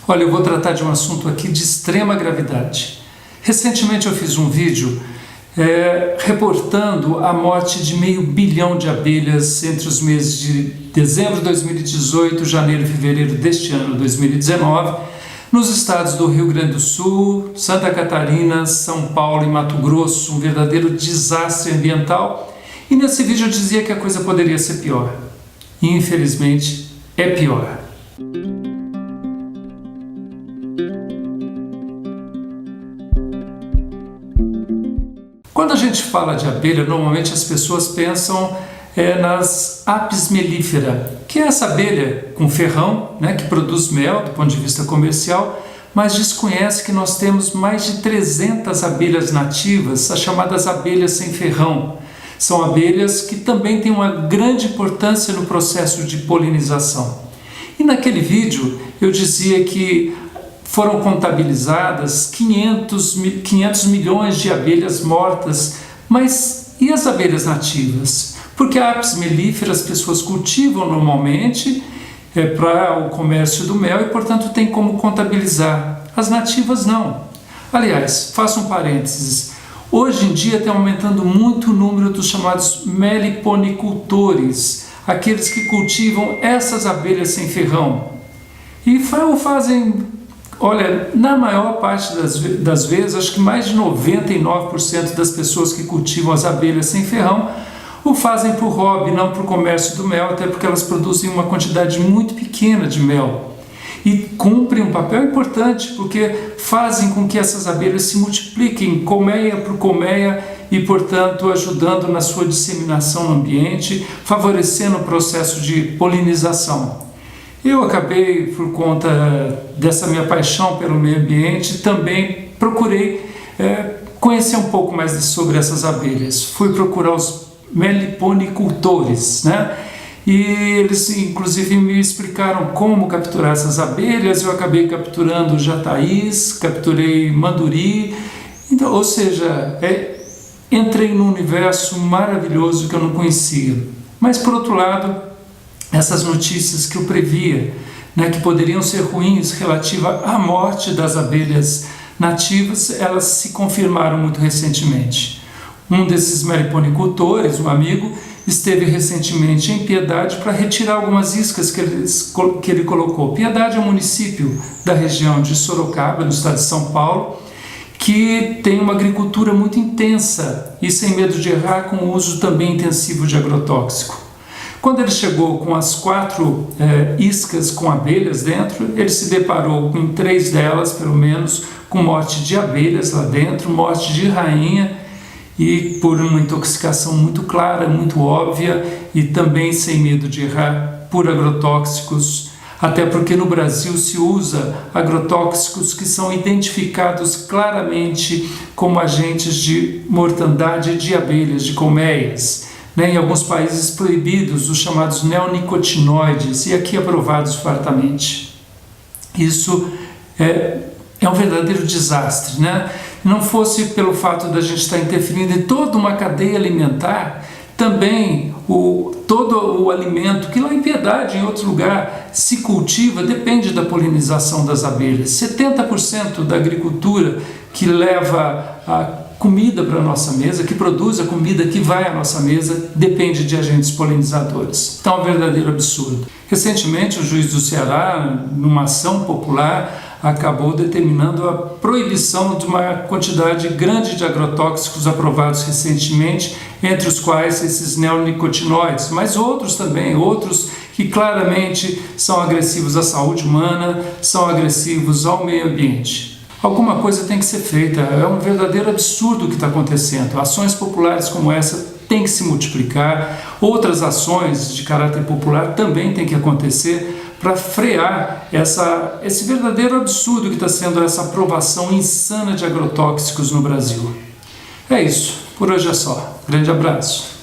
Olha, eu vou tratar de um assunto aqui de extrema gravidade. Recentemente eu fiz um vídeo reportando a morte de 500 milhões de abelhas entre os meses de dezembro de 2018 e janeiro e fevereiro deste ano, 2019, nos estados do Rio Grande do Sul, Santa Catarina, São Paulo e Mato Grosso, um verdadeiro desastre ambiental. E nesse vídeo eu dizia que a coisa poderia ser pior. E infelizmente é pior. Quando a gente fala de abelha, normalmente as pessoas pensam nas Apis mellifera, que é essa abelha com ferrão, que produz mel do ponto de vista comercial, mas desconhece que nós temos mais de 300 abelhas nativas, as chamadas abelhas sem ferrão. São abelhas que também têm uma grande importância no processo de polinização. E naquele vídeo eu dizia que foram contabilizadas 500 milhões de abelhas mortas, mas e as abelhas nativas? Porque a Apis mellifera as pessoas cultivam normalmente para o comércio do mel e, portanto, tem como contabilizar. As nativas não. Aliás, faço um parênteses. Hoje em dia está aumentando muito o número dos chamados meliponicultores, aqueles que cultivam essas abelhas sem ferrão. E o fazem, olha, na maior parte das vezes, acho que mais de 99% das pessoas que cultivam as abelhas sem ferrão o fazem por hobby, não por comércio do mel, até porque elas produzem uma quantidade muito pequena de mel. E cumprem um papel importante, porque fazem com que essas abelhas se multipliquem colmeia por colmeia e, portanto, ajudando na sua disseminação no ambiente, favorecendo o processo de polinização. Eu acabei, por conta dessa minha paixão pelo meio ambiente, também procurei conhecer um pouco mais sobre essas abelhas. Fui procurar os meliponicultores, E eles, inclusive, me explicaram como capturar essas abelhas. Eu acabei capturando jataís, capturei manduri, então, ou seja, entrei num universo maravilhoso que eu não conhecia. Mas, por outro lado, essas notícias que eu previa, que poderiam ser ruins relativa à morte das abelhas nativas, elas se confirmaram muito recentemente. Um desses meliponicultores, um amigo, esteve recentemente em Piedade para retirar algumas iscas que ele colocou. Piedade é um município da região de Sorocaba, no estado de São Paulo, que tem uma agricultura muito intensa e sem medo de errar, com o uso também intensivo de agrotóxico. Quando ele chegou com as 4 iscas com abelhas dentro, ele se deparou com 3 delas, pelo menos, com morte de abelhas lá dentro, morte de rainha, e por uma intoxicação muito clara, muito óbvia, e também sem medo de errar, por agrotóxicos, até porque no Brasil se usa agrotóxicos que são identificados claramente como agentes de mortandade de abelhas, de colmeias, em alguns países proibidos, os chamados neonicotinoides, e aqui aprovados fartamente. Isso é um verdadeiro desastre, Não fosse pelo fato da gente estar interferindo em toda uma cadeia alimentar, também todo o alimento que lá em Piedade, em outro lugar, se cultiva, depende da polinização das abelhas. 70% da agricultura que leva a comida para a nossa mesa, que produz a comida que vai à nossa mesa, depende de agentes polinizadores. Então é um verdadeiro absurdo. Recentemente, o juiz do Ceará, numa ação popular, acabou determinando a proibição de uma quantidade grande de agrotóxicos aprovados recentemente, entre os quais esses neonicotinoides, mas outros também, outros que claramente são agressivos à saúde humana, são agressivos ao meio ambiente. Alguma coisa tem que ser feita, é um verdadeiro absurdo o que está acontecendo. Ações populares como essa têm que se multiplicar, outras ações de caráter popular também têm que acontecer para frear esse verdadeiro absurdo que está sendo essa aprovação insana de agrotóxicos no Brasil. É isso, por hoje é só. Grande abraço.